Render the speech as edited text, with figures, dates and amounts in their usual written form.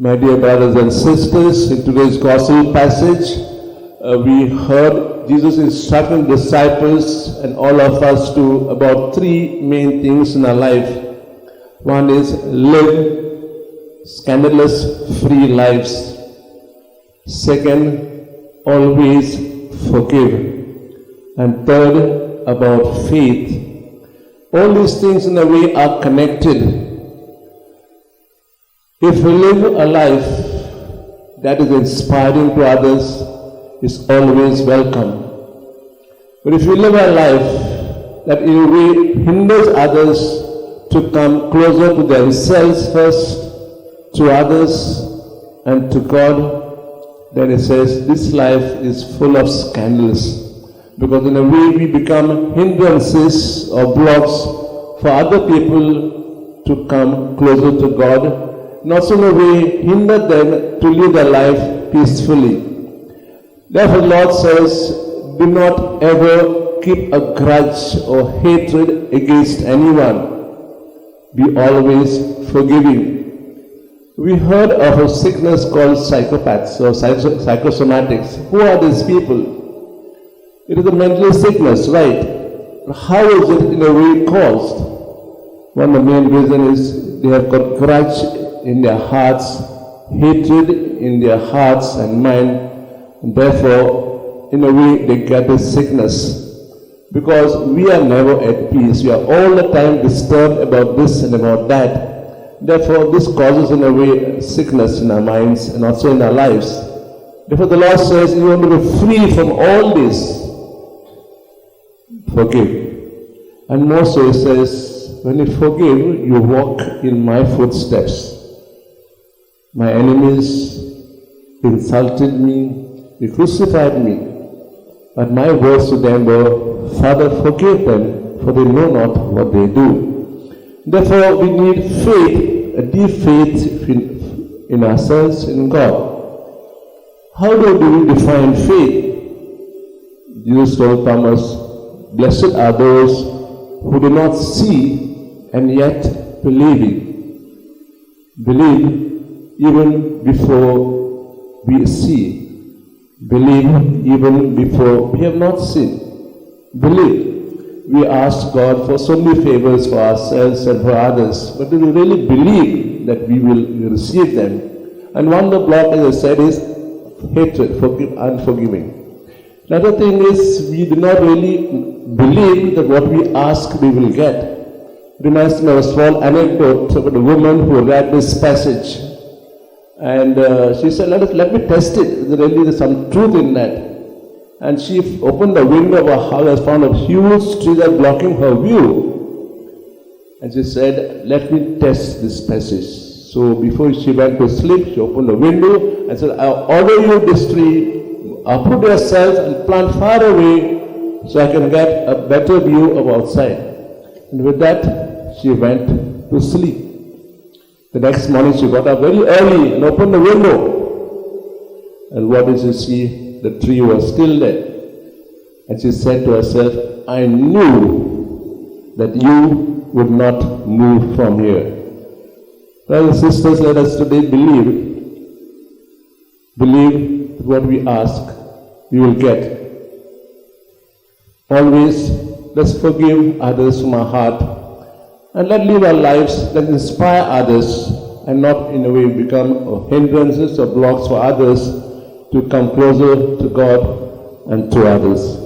My dear brothers and sisters, in today's gospel passage, we heard Jesus instructing disciples and all of us to about three main things in our life. One is live scandalous, free lives. Second, always forgive. And third, about faith. All these things in a way are connected. If we live a life that is inspiring to others, is always welcome. But if we live a life that in a way hinders others to come closer to themselves first, to others, and to God, then it says this life is full of scandals. Because in a way we become hindrances or blocks for other people to come closer to God, not so in a way hinder them to live their life peacefully. Therefore, the Lord says, do not ever keep a grudge or hatred against anyone. Be always forgiving. We heard of a sickness called psychopaths or psychosomatics. Who are these people? It is a mental sickness, right? How is it in a way caused? One of the main reasons is they have got grudge in their hearts, hatred in their hearts and mind. And therefore, in a way, they get this sickness. Because we are never at peace. We are all the time disturbed about this and about that. Therefore, this causes, in a way, sickness in our minds and also in our lives. Therefore, the Lord says, you want to be free from all this. Forgive. And more so, He says, when you forgive, you walk in my footsteps. My enemies insulted me, they crucified me, but my words to them were, Father, forgive them, for they know not what they do. Therefore, we need faith, a deep faith in ourselves, in God. How do we define faith? Jesus told Thomas, blessed are those who do not see and yet believing. Believe even before we see. Believe even before we have not seen. Believe. We ask God for so many favors for ourselves and for others, but do we really believe that we will receive them? And one of the blocks, as I said, is hatred, unforgiving. Another thing is we do not really believe that what we ask we will get. It reminds me of a small anecdote about a woman who read this passage. And she said, let me test it. Really, there's some truth in that. And she opened the window of her house and found a huge tree that blocking her view. And she said, let me test this passage. So before she went to sleep, she opened the window and said, I order you this tree, uproot yourself and plant far away so I can get a better view of outside. And with that, she went to sleep. The next morning she got up very early and opened the window. And what did she see? The tree was still there. And she said to herself, I knew that you would not move from here. Brothers and sisters, let us today believe. Believe what we ask, we will get. Always, let's forgive others from our heart. And let's live our lives that inspire others and not in a way become hindrances or blocks for others to come closer to God and to others.